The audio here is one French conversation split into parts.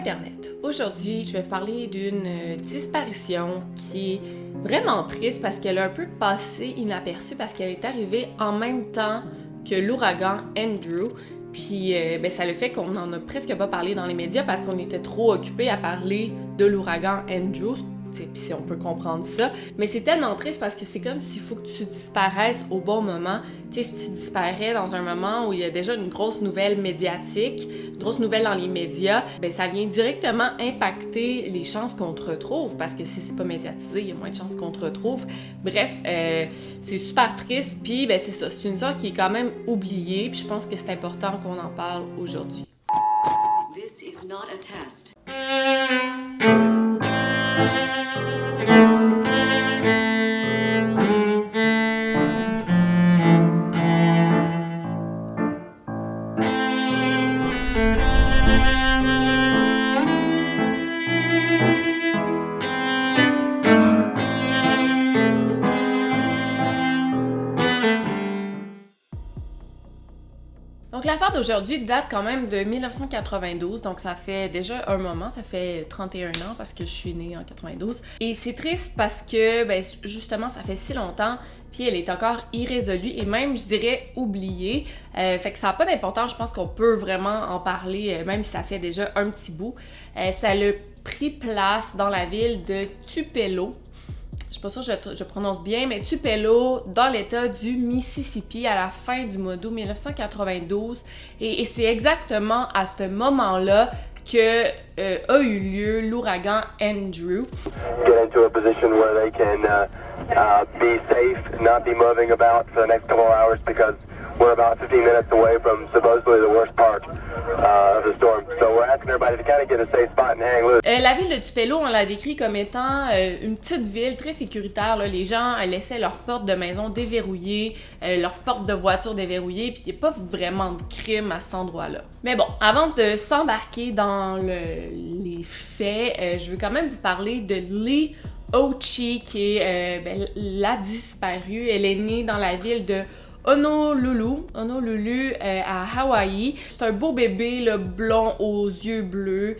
Internet. Aujourd'hui, je vais vous parler d'une disparition qui est vraiment triste parce qu'elle a un peu passé inaperçue parce qu'elle est arrivée en même temps que l'ouragan Andrew. Puis ça le fait qu'on n'en a presque pas parlé dans les médias parce qu'on était trop occupés à parler de l'ouragan Andrew. Puis si on peut comprendre ça. Mais c'est tellement triste parce que c'est comme s'il faut que tu disparaisses au bon moment. Tu sais, si tu disparais dans un moment où il y a déjà une grosse nouvelle médiatique, une grosse nouvelle dans les médias, ça vient directement impacter les chances qu'on te retrouve parce que si c'est pas médiatisé, il y a moins de chances qu'on te retrouve. Bref, c'est super triste. Puis c'est ça, c'est une histoire qui est quand même oubliée. Puis je pense que c'est important qu'on en parle aujourd'hui. This is not a test. Donc l'affaire d'aujourd'hui date quand même de 1992, donc ça fait déjà un moment, ça fait 31 ans parce que je suis née en 92. Et c'est triste parce que, justement, ça fait si longtemps, puis elle est encore irrésolue et même, je dirais, oubliée. Fait que ça n'a pas d'importance, je pense qu'on peut vraiment en parler, même si ça fait déjà un petit bout. Ça a pris place dans la ville de Tupelo. Je suis pas sûre que je prononce bien, mais Tupelo, dans l'État du Mississippi, à la fin du mois d'août 1992. Et c'est exactement à ce moment-là que a eu lieu l'ouragan Andrew. Get into a position where they can be safe, not be moving about for the next couple of hours because we're about 15 minutes away from supposedly the worst part of the storm. So we're asking everybody to kind of get a safe spot and hang loose. La ville de Tupelo, on l'a décrit comme étant une petite ville très sécuritaire. Là. Les gens laissaient leurs portes de maison déverrouillées, leurs portes de voiture déverrouillées, puis il n'y a pas vraiment de crime à cet endroit-là. Mais bon, avant de s'embarquer dans les faits, je veux quand même vous parler de Lee Ochi, qui est la disparue. Elle est née dans la ville de Honolulu à Hawaï. C'est un beau bébé, le blond aux yeux bleus.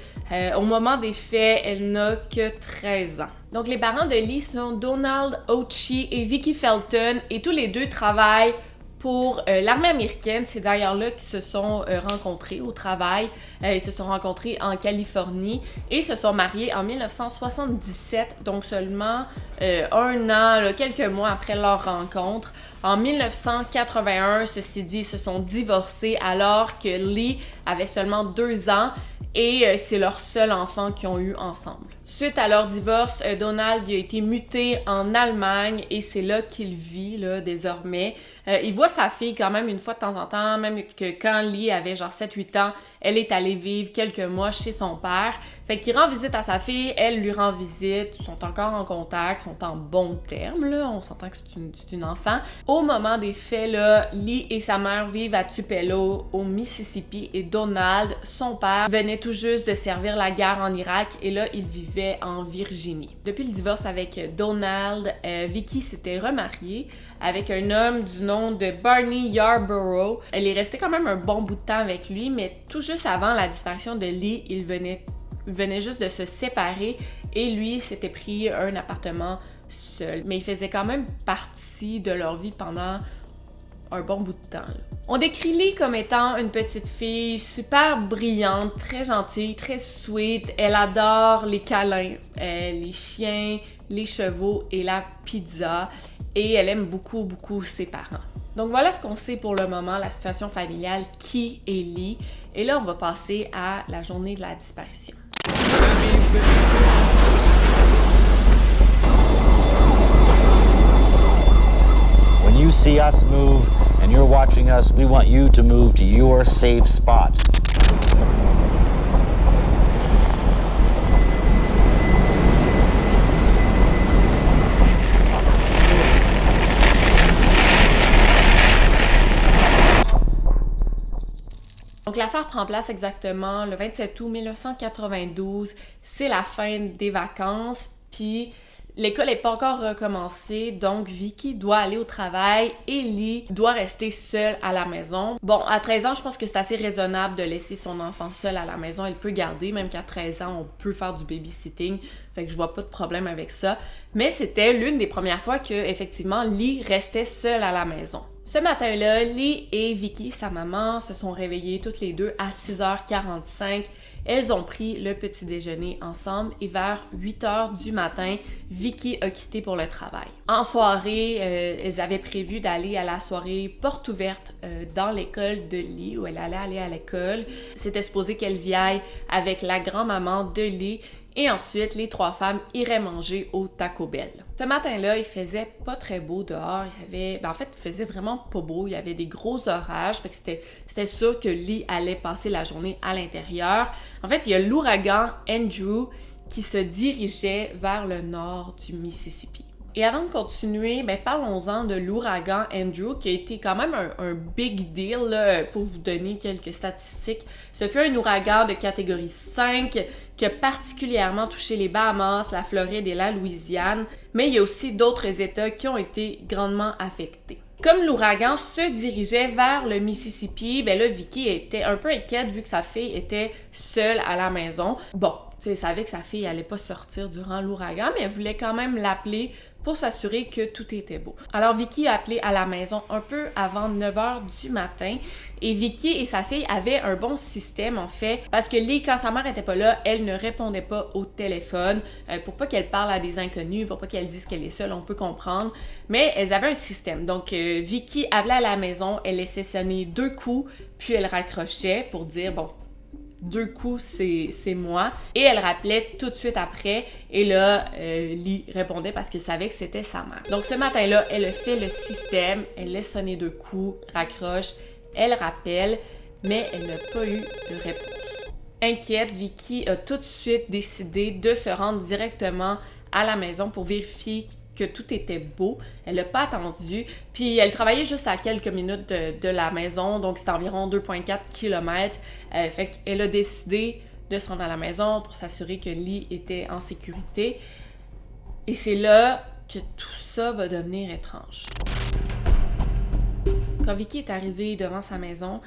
Au moment des faits, elle n'a que 13 ans. Donc les parents de Lee sont Donald Ochi et Vicky Felton et tous les deux travaillent pour l'armée américaine. C'est d'ailleurs là qu'ils se sont rencontrés au travail. Ils se sont rencontrés en Californie et ils se sont mariés en 1977, donc seulement un an, quelques mois après leur rencontre. En 1981, ceci dit, ils se sont divorcés alors que Lee avait seulement 2 ans et c'est leur seul enfant qu'ils ont eu ensemble. Suite à leur divorce, Donald a été muté en Allemagne et c'est là qu'il vit désormais. Il voit sa fille quand même une fois de temps en temps, même que quand Lee avait genre 7-8 ans, elle est allée vivre quelques mois chez son père. Fait qu'il rend visite à sa fille, elle lui rend visite, ils sont encore en contact, sont en bons termes, là. On s'entend que c'est une enfant. Au moment des faits, là, Lee et sa mère vivent à Tupelo, au Mississippi, et Donald, son père, venait tout juste de servir la guerre en Irak et là, il vivait en Virginie. Depuis le divorce avec Donald, Vicky s'était remariée avec un homme du nom de Barney Yarborough. Elle est restée quand même un bon bout de temps avec lui, mais tout juste avant la disparition de Lee, il venait juste de se séparer et lui s'était pris un appartement seul. Mais il faisait quand même partie de leur vie pendant un bon bout de temps. Là. On décrit Lee comme étant une petite fille super brillante, très gentille, très sweet. Elle adore les câlins, les chiens, les chevaux et la pizza. Et elle aime beaucoup, beaucoup ses parents. Donc voilà ce qu'on sait pour le moment, la situation familiale, qui est Lee. Et là, on va passer à la journée de la disparition. When you see us move and you're watching us, we want you to move to your safe spot. Donc l'affaire prend place exactement le 27 août 1992. C'est la fin des vacances, puis L'école n'est pas encore recommencée, donc Vicky doit aller au travail et Lee doit rester seule à la maison. Bon, à 13 ans, je pense que c'est assez raisonnable de laisser son enfant seul à la maison. Elle peut garder, même qu'à 13 ans, on peut faire du babysitting. Fait que je vois pas de problème avec ça. Mais c'était l'une des premières fois que, effectivement, Lee restait seule à la maison. Ce matin-là, Lee et Vicky, sa maman, se sont réveillées toutes les deux à 6h45. Elles ont pris le petit déjeuner ensemble et vers 8h du matin, Vicky a quitté pour le travail. En soirée, elles avaient prévu d'aller à la soirée porte ouverte dans l'école de Lee, où elle allait aller à l'école. C'était supposé qu'elles y aillent avec la grand-maman de Lee. Et ensuite, les 3 femmes iraient manger au Taco Bell. Ce matin-là, il faisait pas très beau dehors. Il faisait vraiment pas beau. Il y avait des gros orages. Fait que c'était sûr que Lee allait passer la journée à l'intérieur. En fait, il y a l'ouragan Andrew qui se dirigeait vers le nord du Mississippi. Et avant de continuer, parlons-en de l'ouragan Andrew, qui a été quand même un big deal, là, pour vous donner quelques statistiques. Ce fut un ouragan de catégorie 5 qui a particulièrement touché les Bahamas, la Floride et la Louisiane, mais il y a aussi d'autres États qui ont été grandement affectés. Comme l'ouragan se dirigeait vers le Mississippi, là, Vicky était un peu inquiète vu que sa fille était seule à la maison. Bon, elle savait que sa fille allait pas sortir durant l'ouragan, mais elle voulait quand même l'appeler pour s'assurer que tout était beau. Alors Vicky a appelé à la maison un peu avant 9h du matin et Vicky et sa fille avaient un bon système en fait parce que Lee, quand sa mère était pas là, elle ne répondait pas au téléphone pour pas qu'elle parle à des inconnus, pour pas qu'elle dise qu'elle est seule, on peut comprendre, mais elles avaient un système. Donc Vicky appelait à la maison, elle laissait sonner 2 coups, puis elle raccrochait pour dire bon, 2 coups, c'est moi. Et elle rappelait tout de suite après. Et là, Lee répondait parce qu'elle savait que c'était sa mère. Donc ce matin-là, elle a fait le système. Elle laisse sonner 2 coups, raccroche, elle rappelle, mais elle n'a pas eu de réponse. Inquiète, Vicky a tout de suite décidé de se rendre directement à la maison pour vérifier que tout était beau. Elle n'a pas attendu. Puis elle travaillait juste à quelques minutes de la maison, donc c'est environ 2,4 km. Fait qu'elle a décidé de se rendre à la maison pour s'assurer que Lee était en sécurité. Et c'est là que tout ça va devenir étrange. Quand Vicky est arrivée devant sa maison,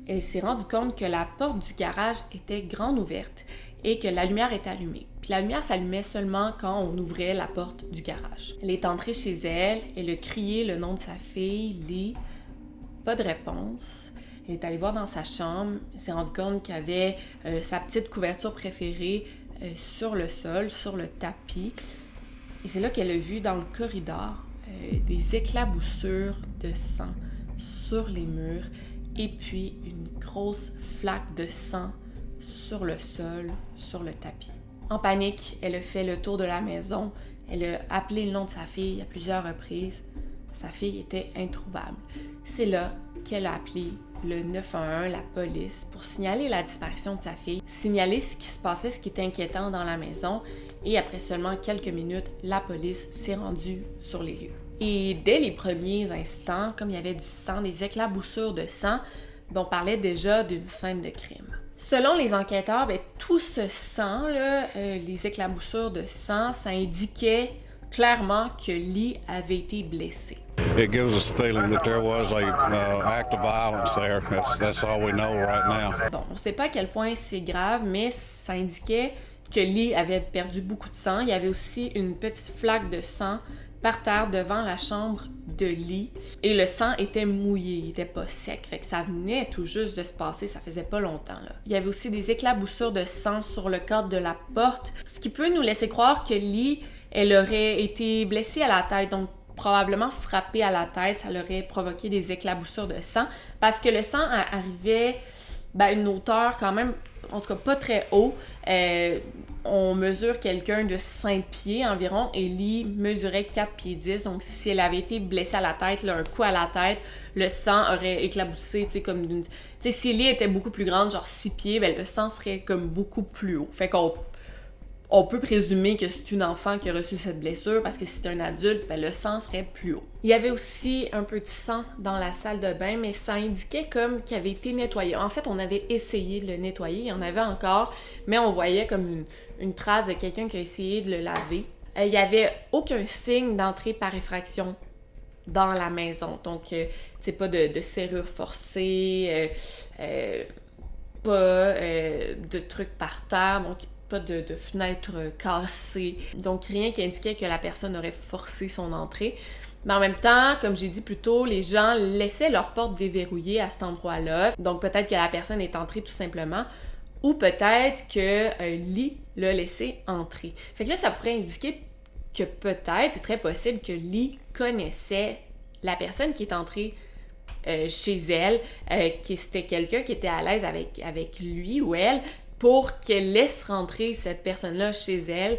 elle s'est rendue compte que la porte du garage était grande ouverte et que la lumière était allumée. Puis la lumière s'allumait seulement quand on ouvrait la porte du garage. Elle est entrée chez elle, elle a crié le nom de sa fille, Lee. Pas de réponse. Elle est allée voir dans sa chambre, elle s'est rendue compte qu'il y avait sa petite couverture préférée sur le sol, sur le tapis. Et c'est là qu'elle a vu dans le corridor des éclaboussures de sang sur les murs et puis une grosse flaque de sang sur le sol, sur le tapis. En panique, elle a fait le tour de la maison. Elle a appelé le nom de sa fille à plusieurs reprises. Sa fille était introuvable. C'est là qu'elle a appelé le 911, la police, pour signaler la disparition de sa fille, signaler ce qui se passait, ce qui était inquiétant dans la maison. Et après seulement quelques minutes, la police s'est rendue sur les lieux. Et dès les premiers instants, comme il y avait du sang, des éclaboussures de sang, on parlait déjà d'une scène de crime. Selon les enquêteurs, tout ce sang, les éclaboussures de sang, ça indiquait clairement que Lee avait été blessé. It gives us a feeling that there was a act of violence there. That's all we know right now. Bon, on ne sait pas à quel point c'est grave, mais ça indiquait que Lee avait perdu beaucoup de sang. Il y avait aussi une petite flaque de sang par terre devant la chambre de Lee et le sang était mouillé, il était pas sec, fait que ça venait tout juste de se passer, ça faisait pas longtemps là. Il y avait aussi des éclaboussures de sang sur le cadre de la porte, ce qui peut nous laisser croire que Lee, elle aurait été blessée à la tête, donc probablement frappée à la tête, ça l'aurait provoqué des éclaboussures de sang, parce que le sang arrivait à une hauteur quand même, en tout cas pas très haut. On mesure quelqu'un de 5 pieds environ et Lee mesurait 4 pieds 10. Donc, si elle avait été blessée à la tête, un coup à la tête, le sang aurait éclaboussé, comme d'une... si Lee était beaucoup plus grande, genre 6 pieds, le sang serait comme beaucoup plus haut. Fait qu'on peut présumer que c'est une enfant qui a reçu cette blessure parce que si c'est un adulte, le sang serait plus haut. Il y avait aussi un peu de sang dans la salle de bain, mais ça indiquait comme qu'il avait été nettoyé. En fait, on avait essayé de le nettoyer, il y en avait encore, mais on voyait comme une trace de quelqu'un qui a essayé de le laver. il n'y avait aucun signe d'entrée par effraction dans la maison. Donc, pas de serrure forcée, pas de trucs par terre, donc pas de fenêtres cassées. Donc, rien qui indiquait que la personne aurait forcé son entrée. Mais en même temps, comme j'ai dit plus tôt, les gens laissaient leur porte déverrouillée à cet endroit-là. Donc, peut-être que la personne est entrée tout simplement, ou peut-être que Lee l'a laissé entrer. Fait que là, ça pourrait indiquer que peut-être, c'est très possible que Lee connaissait la personne qui est entrée chez elle, que c'était quelqu'un qui était à l'aise avec lui ou elle, pour qu'elle laisse rentrer cette personne-là chez elle.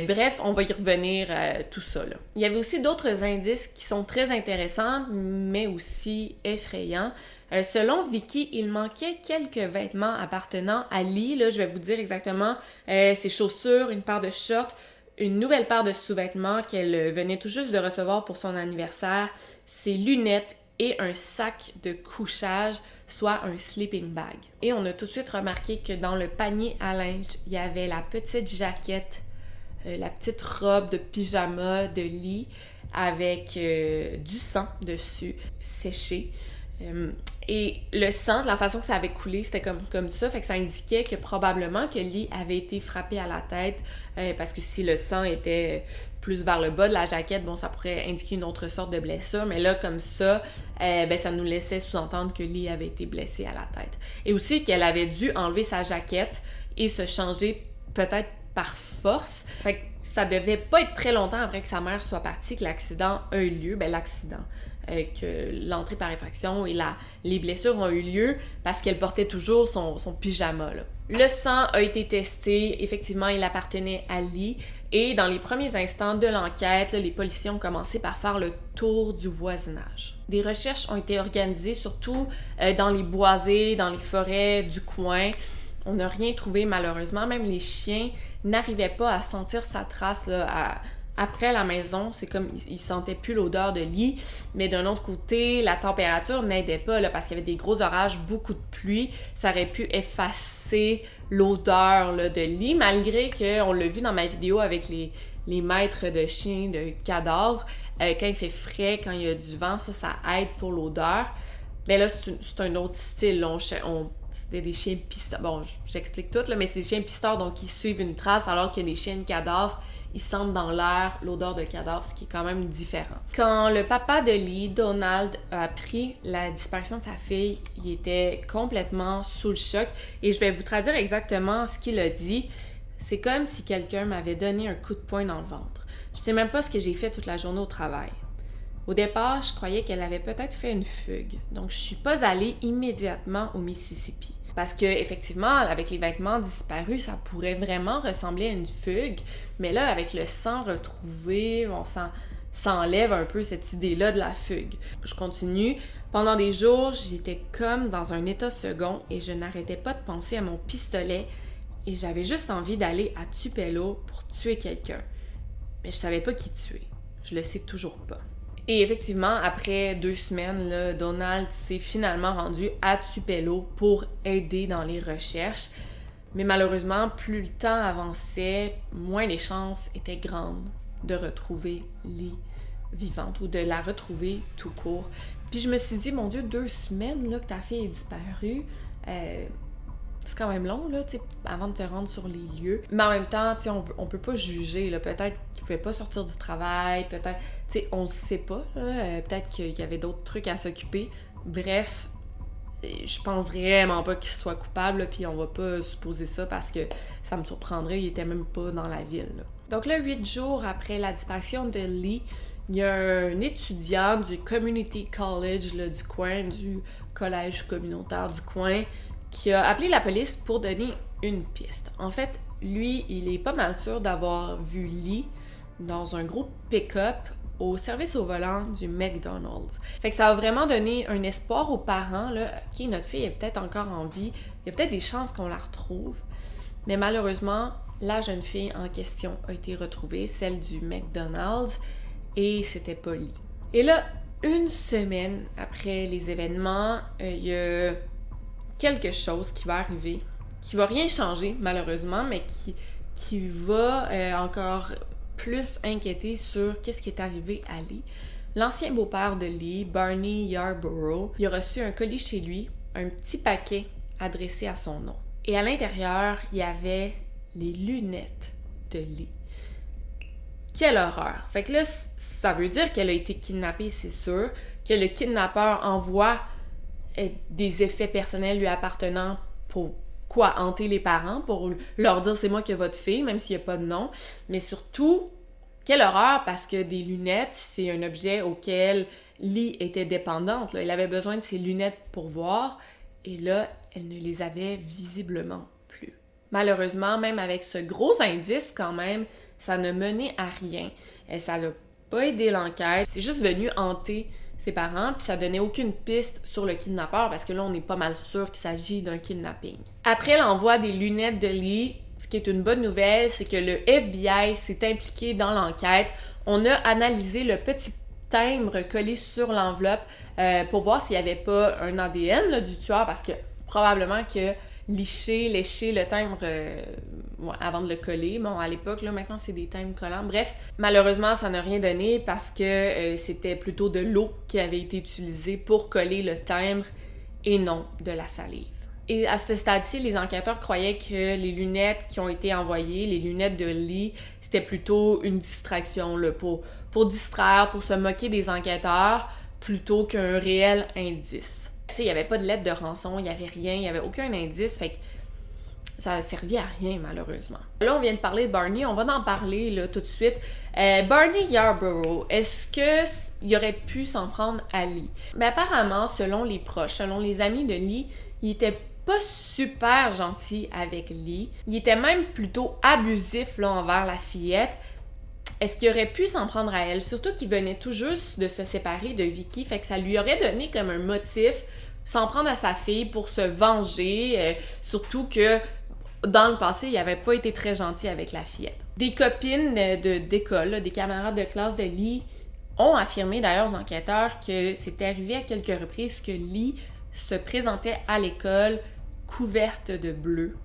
Bref, on va y revenir tout ça, là. Il y avait aussi d'autres indices qui sont très intéressants, mais aussi effrayants. Selon Vicky, il manquait quelques vêtements appartenant à Lee. Là, je vais vous dire exactement ses chaussures, une paire de shorts, une nouvelle paire de sous-vêtements qu'elle venait tout juste de recevoir pour son anniversaire, ses lunettes et un sac de couchage, soit un sleeping bag. Et on a tout de suite remarqué que dans le panier à linge, il y avait la petite jaquette, la petite robe de pyjama de Lee avec du sang dessus, séché. Et le sang, de la façon que ça avait coulé, c'était comme ça, fait que ça indiquait que probablement que Lee avait été frappé à la tête, parce que si le sang était plus vers le bas de la jaquette, bon, ça pourrait indiquer une autre sorte de blessure, mais là, comme ça, ça nous laissait sous-entendre que Lee avait été blessée à la tête. Et aussi qu'elle avait dû enlever sa jaquette et se changer peut-être par force. Fait que ça devait pas être très longtemps après que sa mère soit partie que l'accident a eu lieu. L'accident, que l'entrée par effraction et les blessures ont eu lieu parce qu'elle portait toujours son pyjama, là. Le sang a été testé, effectivement, il appartenait à Lee. Et dans les premiers instants de l'enquête, là, les policiers ont commencé par faire le tour du voisinage. Des recherches ont été organisées, surtout dans les boisés, dans les forêts du coin. On n'a rien trouvé, malheureusement. Même les chiens n'arrivaient pas à sentir sa trace là, après la maison. C'est comme ils sentaient plus l'odeur de Lee. Mais d'un autre côté, la température n'aidait pas là, parce qu'il y avait des gros orages, beaucoup de pluie. Ça aurait pu effacer l'odeur là, de Lee, malgré qu'on l'a vu dans ma vidéo avec les maîtres de chiens de cadavres. Quand il fait frais, quand il y a du vent, ça aide pour l'odeur. Mais là, c'est un autre style. Là. C'était des chiens pisteurs. Bon, j'explique tout, là, mais c'est des chiens pisteurs, donc ils suivent une trace, alors que des chiens de cadavres, ils sentent dans l'air l'odeur de cadavre, ce qui est quand même différent. Quand le papa de Lee, Donald, a appris la disparition de sa fille, il était complètement sous le choc. Et je vais vous traduire exactement ce qu'il a dit. C'est comme si quelqu'un m'avait donné un coup de poing dans le ventre. Je sais même pas ce que j'ai fait toute la journée au travail. Au départ, je croyais qu'elle avait peut-être fait une fugue, donc je suis pas allée immédiatement au Mississippi. Parce que effectivement, avec les vêtements disparus, ça pourrait vraiment ressembler à une fugue, mais là, avec le sang retrouvé, ça enlève un peu cette idée-là de la fugue. Je continue. Pendant des jours, j'étais comme dans un état second et je n'arrêtais pas de penser à mon pistolet et j'avais juste envie d'aller à Tupelo pour tuer quelqu'un. Mais je savais pas qui tuer. Je le sais toujours pas. Et effectivement, après 2 semaines, là, Donald s'est finalement rendu à Tupelo pour aider dans les recherches. Mais malheureusement, plus le temps avançait, moins les chances étaient grandes de retrouver Lee vivante ou de la retrouver tout court. Puis je me suis dit, mon Dieu, 2 semaines là, que ta fille est disparue, c'est quand même long, là, tu sais, avant de te rendre sur les lieux. Mais en même temps, tu sais, on peut pas juger, là. Peut-être qu'il pouvait pas sortir du travail, peut-être, tu sais, on le sait pas, là. Peut-être qu'il y avait d'autres trucs à s'occuper. Bref, je pense vraiment pas qu'il soit coupable, là, puis on va pas supposer ça parce que ça me surprendrait, il était même pas dans la ville, là. Donc là, 8 jours après la disparition de Lee, il y a un étudiant du Community College là, du coin, du collège communautaire du coin, qui a appelé la police pour donner une piste. En fait, lui, il est pas mal sûr d'avoir vu Lee dans un gros pick-up au service au volant du McDonald's. Fait que ça a vraiment donné un espoir aux parents, là, OK, notre fille est peut-être encore en vie, il y a peut-être des chances qu'on la retrouve, mais malheureusement, la jeune fille en question a été retrouvée, celle du McDonald's, et c'était pas Lee. Et là, 1 semaine après les événements, il y a quelque chose qui va arriver, qui va rien changer malheureusement, mais qui va encore plus inquiété sur qu'est-ce qui est arrivé à Lee. L'ancien beau-père de Lee, Barney Yarborough, il a reçu un colis chez lui, un petit paquet adressé à son nom. Et à l'intérieur, il y avait les lunettes de Lee. Quelle horreur! Fait que là, ça veut dire qu'elle a été kidnappée, c'est sûr, que le kidnappeur envoie des effets personnels lui appartenant pour hanter les parents, pour leur dire c'est moi qui ai votre fille, même s'il n'y a pas de nom. Mais surtout, quelle horreur, parce que des lunettes, c'est un objet auquel Lee était dépendante. Là. Elle avait besoin de ses lunettes pour voir, et là, elle ne les avait visiblement plus. Malheureusement, même avec ce gros indice quand même, ça ne menait à rien. Et ça n'a pas aidé l'enquête. C'est juste venu hanter ses parents, puis ça donnait aucune piste sur le kidnappeur, parce que là, on est pas mal sûr qu'il s'agit d'un kidnapping. Après l'envoi des lunettes de Lee, ce qui est une bonne nouvelle, c'est que le FBI s'est impliqué dans l'enquête. On a analysé le petit timbre collé sur l'enveloppe pour voir s'il n'y avait pas un ADN là, du tueur, parce que probablement que lécher le timbre avant de le coller. Bon, à l'époque, là, maintenant, c'est des timbres collants. Bref, malheureusement, ça n'a rien donné parce que c'était plutôt de l'eau qui avait été utilisée pour coller le timbre et non de la salive. Et à ce stade-ci, les enquêteurs croyaient que les lunettes qui ont été envoyées, les lunettes de Lee, c'était plutôt une distraction là, pour distraire, pour se moquer des enquêteurs, plutôt qu'un réel indice. Tu sais, il n'y avait pas de lettre de rançon, il n'y avait rien, il n'y avait aucun indice, fait que ça a servi à rien, malheureusement. Là, on vient de parler de Barney, on va en parler là, tout de suite. Barney Yarborough, est-ce qu'il aurait pu s'en prendre à Lee? Ben, apparemment, selon les proches, selon les amis de Lee, il était pas super gentil avec Lee. Il était même plutôt abusif là, envers la fillette. Est-ce qu'il aurait pu s'en prendre à elle? Surtout qu'il venait tout juste de se séparer de Vicky, fait que ça lui aurait donné comme un motif s'en prendre à sa fille pour se venger, surtout que dans le passé, il n'avait pas été très gentil avec la fillette. Des copines d'école, là, des camarades de classe de Lee, ont affirmé d'ailleurs aux enquêteurs que c'était arrivé à quelques reprises que Lee se présentait à l'école couverte de bleu.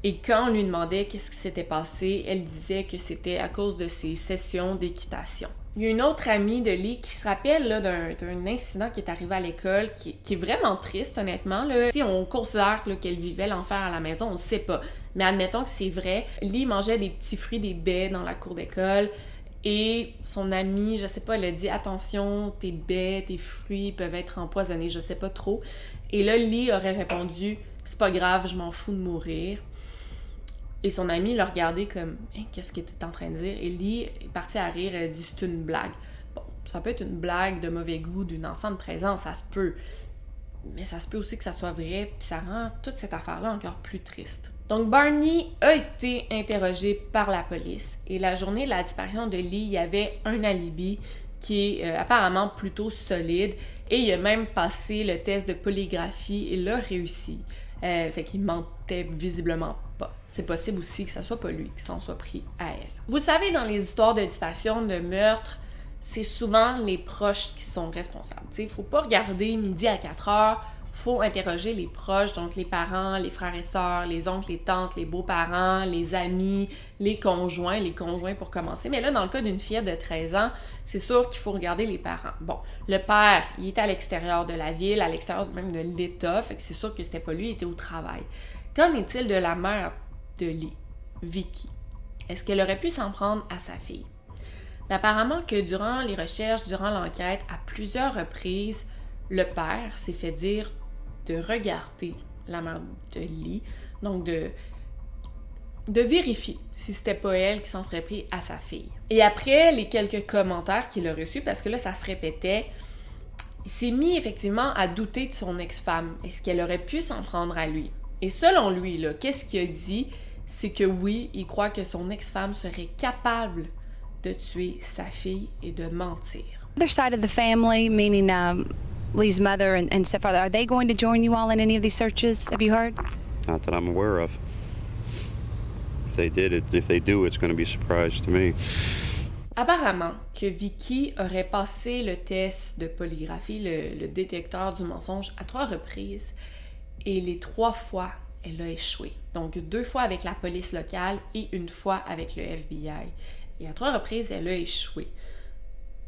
Et quand on lui demandait qu'est-ce qui s'était passé, elle disait que c'était à cause de ses sessions d'équitation. Il y a une autre amie de Lee qui se rappelle là, d'un incident qui est arrivé à l'école, qui est vraiment triste, honnêtement. Là. Si on considère là, qu'elle vivait l'enfer à la maison, on ne sait pas. Mais admettons que c'est vrai. Lee mangeait des petits fruits, des baies dans la cour d'école. Et son amie, je sais pas, elle a dit « Attention, tes baies, tes fruits peuvent être empoisonnés, je sais pas trop. » Et là, Lee aurait répondu « C'est pas grave, je m'en fous de mourir. » Et son amie l'a regardé comme hey, « Qu'est-ce que t'es en train de dire? » Et Lee est partie à rire, elle a dit « C'est une blague. » Bon, ça peut être une blague de mauvais goût d'une enfant de 13 ans, ça se peut. Mais ça se peut aussi que ça soit vrai, puis ça rend toute cette affaire-là encore plus triste. Donc Barney a été interrogé par la police et la journée de la disparition de Lee, il y avait un alibi qui est apparemment plutôt solide et il a même passé le test de polygraphie et l'a réussi. Fait qu'il mentait visiblement pas. C'est possible aussi que ça soit pas lui qui s'en soit pris à elle. Vous savez, dans les histoires de disparition, de meurtre, c'est souvent les proches qui sont responsables. Il ne faut pas regarder midi à 4 heures, il faut interroger les proches, donc les parents, les frères et sœurs, les oncles, les tantes, les beaux-parents, les amis, les conjoints pour commencer. Mais là, dans le cas d'une fillette de 13 ans, c'est sûr qu'il faut regarder les parents. Bon, le père, il était à l'extérieur de la ville, à l'extérieur même de l'État, fait que c'est sûr que c'était pas lui, il était au travail. Qu'en est-il de la mère de Lee, Vicky? Est-ce qu'elle aurait pu s'en prendre à sa fille? Apparemment que durant les recherches, durant l'enquête, à plusieurs reprises, le père s'est fait dire de regarder la mère de Lee, donc de vérifier si c'était pas elle qui s'en serait pris à sa fille. Et après les quelques commentaires qu'il a reçus, parce que là ça se répétait, il s'est mis effectivement à douter de son ex-femme. Est-ce qu'elle aurait pu s'en prendre à lui? Et selon lui, là, qu'est-ce qu'il a dit? C'est que oui, il croit que son ex-femme serait capable de tuer sa fille et de mentir. Other side of the family, meaning Lee's mother and stepfather, are they going to join you all in any of these searches? Have you heard? Not that I'm aware of. If they do, it's going to be a surprise to me. Apparemment que Vicky aurait passé le test de polygraphie, le détecteur du mensonge, à 3 reprises, et les 3 fois, elle a échoué. Donc 2 fois avec la police locale et 1 fois avec le FBI. Et à 3 reprises, elle a échoué.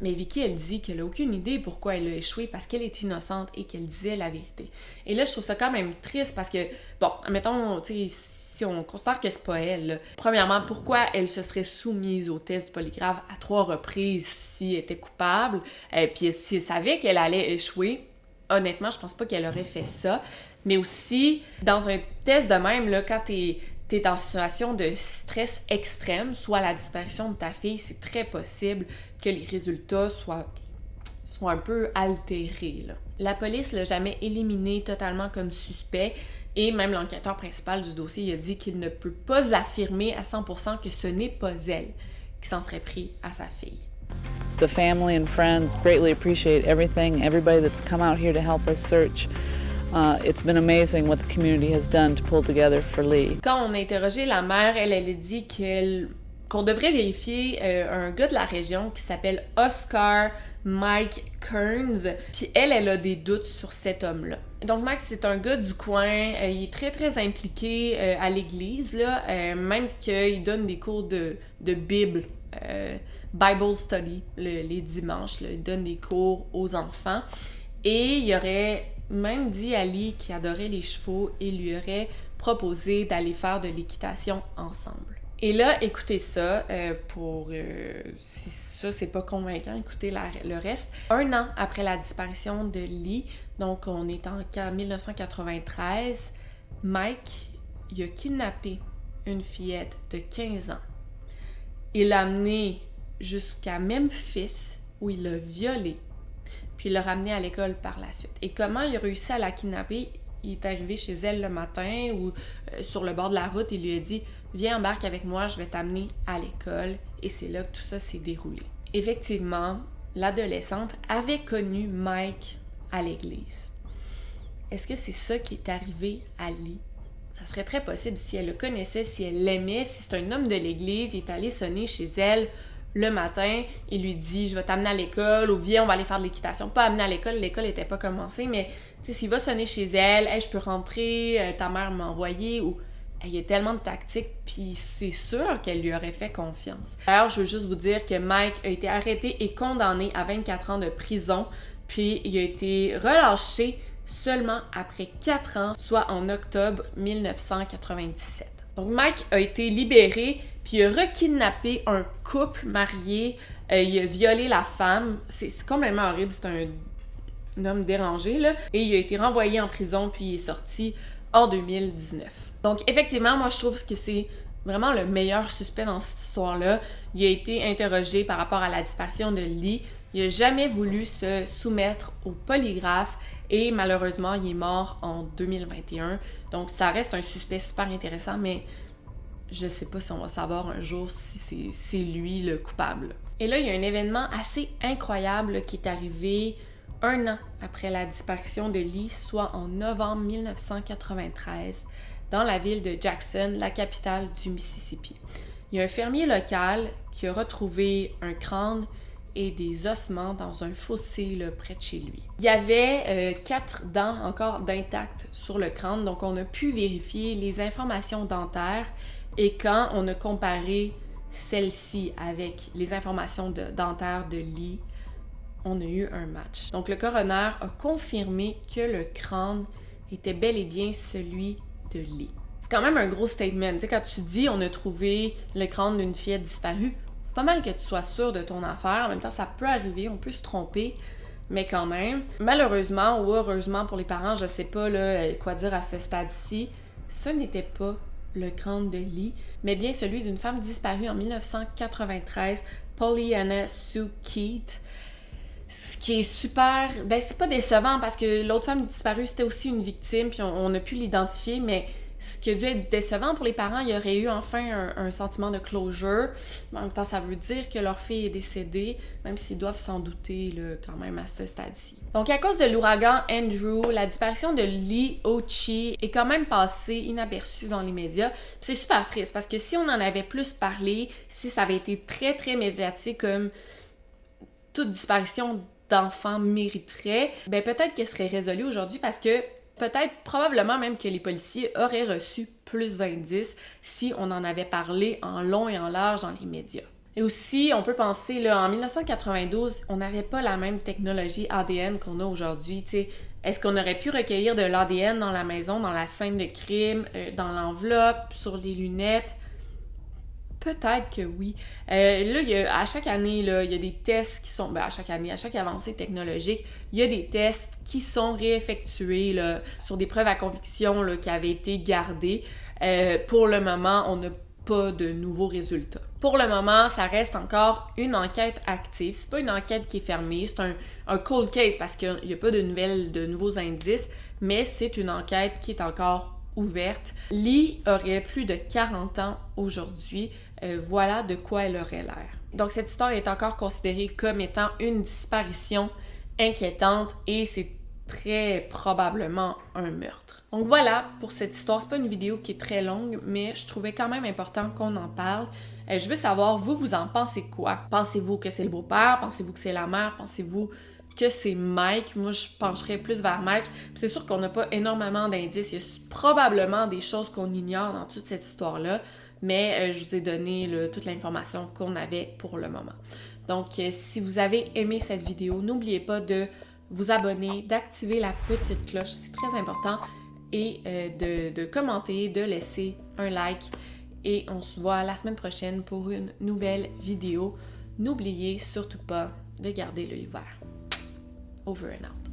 Mais Vicky, elle dit qu'elle n'a aucune idée pourquoi elle a échoué, parce qu'elle est innocente et qu'elle disait la vérité. Et là, je trouve ça quand même triste parce que, bon, admettons, tu sais, si on considère que c'est pas elle, là, premièrement, pourquoi elle se serait soumise au test du polygraphe à 3 reprises si elle était coupable, puis si elle savait qu'elle allait échouer, honnêtement, je pense pas qu'elle aurait fait ça. Mais aussi, dans un test de même, là, quand t'es en situation de stress extrême, soit la disparition de ta fille, c'est très possible que les résultats soient un peu altérés, là. La police l'a jamais éliminé totalement comme suspect, et même l'enquêteur principal du dossier il a dit qu'il ne peut pas affirmer à 100% que ce n'est pas elle qui s'en serait pris à sa fille. The family and friends greatly appreciate everything, everybody that's come out here to help us search. It's been amazing what the community has done to pull together for Lee. Quand on a interrogé la mère, elle a dit qu'on devrait vérifier un gars de la région qui s'appelle Oscar Mike Kearns. Puis elle a des doutes sur cet homme-là. Donc Mike, c'est un gars du coin. Il est très, très impliqué à l'église, là. Même qu'il donne des cours de Bible, Bible Study, les dimanches. Là. Il donne des cours aux enfants. Et il aurait même dit à Lee qu'il adorait les chevaux et lui aurait proposé d'aller faire de l'équitation ensemble. Et là, écoutez ça, si ça c'est pas convaincant, écoutez le reste. 1 an après la disparition de Lee, donc on est en 1993, Mike, il a kidnappé une fillette de 15 ans. Il l'a amenée jusqu'à Memphis, où il l'a violée, puis il l'a ramenée à l'école par la suite. Et comment il a réussi à la kidnapper? Il est arrivé chez elle le matin ou sur le bord de la route, il lui a dit « Viens, embarque avec moi, je vais t'amener à l'école. » Et c'est là que tout ça s'est déroulé. Effectivement, l'adolescente avait connu Mike à l'église. Est-ce que c'est ça qui est arrivé à Lee? Ça serait très possible si elle le connaissait, si elle l'aimait, si c'est un homme de l'église, il est allé sonner chez elle le matin, il lui dit « Je vais t'amener à l'école » ou « Viens, on va aller faire de l'équitation. » Pas amener à l'école n'était pas commencée, mais tu sais, s'il va sonner chez elle, « Hey, je peux rentrer, ta mère m'a envoyé » ou il y a tellement de tactiques, puis c'est sûr qu'elle lui aurait fait confiance. D'ailleurs, je veux juste vous dire que Mike a été arrêté et condamné à 24 ans de prison, puis il a été relâché seulement après 4 ans, soit en octobre 1997. Donc Mike a été libéré, puis il a rekidnappé un couple marié, il a violé la femme, c'est complètement horrible, c'est un homme dérangé, là, et il a été renvoyé en prison, puis il est sorti en 2019. Donc effectivement, moi je trouve que c'est vraiment le meilleur suspect dans cette histoire-là. Il a été interrogé par rapport à la disparition de Lee, il n'a jamais voulu se soumettre au polygraphe, et malheureusement, il est mort en 2021. Donc, ça reste un suspect super intéressant, mais je sais pas si on va savoir un jour si c'est lui le coupable. Et là, il y a un événement assez incroyable qui est arrivé 1 an après la disparition de Lee, soit en novembre 1993, dans la ville de Jackson, la capitale du Mississippi. Il y a un fermier local qui a retrouvé un crâne et des ossements dans un fossé là, près de chez lui. Il y avait 4 dents encore d'intactes sur le crâne, donc on a pu vérifier les informations dentaires et quand on a comparé celle-ci avec les informations dentaires de Lee, on a eu un match. Donc le coroner a confirmé que le crâne était bel et bien celui de Lee. C'est quand même un gros statement. Tu sais, quand tu dis on a trouvé le crâne d'une fillette disparue, pas mal que tu sois sûr de ton affaire. En même temps, ça peut arriver, on peut se tromper, mais quand même. Malheureusement ou heureusement pour les parents, je sais pas là, quoi dire à ce stade-ci, ce n'était pas le crâne de Lee, mais bien celui d'une femme disparue en 1993, Pollyanna Sue Keith. Ce qui est super... Ben, c'est pas décevant parce que l'autre femme disparue, c'était aussi une victime, puis on a pu l'identifier, mais ce qui a dû être décevant pour les parents, il y aurait eu enfin un sentiment de closure. En même temps, ça veut dire que leur fille est décédée, même s'ils doivent s'en douter là, quand même à ce stade-ci. Donc, à cause de l'ouragan Andrew, la disparition de Lee Ochi est quand même passée inaperçue dans les médias. C'est super triste parce que si on en avait plus parlé, si ça avait été très, très médiatique comme toute disparition d'enfants mériterait, ben peut-être qu'elle serait résolue aujourd'hui parce que peut-être, probablement même que les policiers auraient reçu plus d'indices si on en avait parlé en long et en large dans les médias. Et aussi, on peut penser, là, en 1992, on n'avait pas la même technologie ADN qu'on a aujourd'hui, tu sais. Est-ce qu'on aurait pu recueillir de l'ADN dans la maison, dans la scène de crime, dans l'enveloppe, sur les lunettes? Peut-être que oui. Là, à chaque année, là, il y a des tests qui sont... Ben, à chaque année, à chaque avancée technologique, il y a des tests qui sont réeffectués là, sur des preuves à conviction là, qui avaient été gardées. Pour le moment, on n'a pas de nouveaux résultats. Pour le moment, ça reste encore une enquête active. C'est pas une enquête qui est fermée, c'est un cold case parce qu'il n'y a pas de nouveaux indices, mais c'est une enquête qui est encore ouverte. Lee aurait plus de 40 ans aujourd'hui. Voilà de quoi elle aurait l'air. Donc cette histoire est encore considérée comme étant une disparition inquiétante et c'est très probablement un meurtre. Donc voilà pour cette histoire. C'est pas une vidéo qui est très longue, mais je trouvais quand même important qu'on en parle. Je veux savoir, vous en pensez quoi? Pensez-vous que c'est le beau-père? Pensez-vous que c'est la mère? Pensez-vous que c'est Mike? Moi, je pencherais plus vers Mike. Puis c'est sûr qu'on n'a pas énormément d'indices. Il y a probablement des choses qu'on ignore dans toute cette histoire-là, mais je vous ai donné toute l'information qu'on avait pour le moment. Donc, si vous avez aimé cette vidéo, n'oubliez pas de vous abonner, d'activer la petite cloche, c'est très important, et de commenter, de laisser un like. Et on se voit la semaine prochaine pour une nouvelle vidéo. N'oubliez surtout pas de garder l'œil ouvert. Over and out.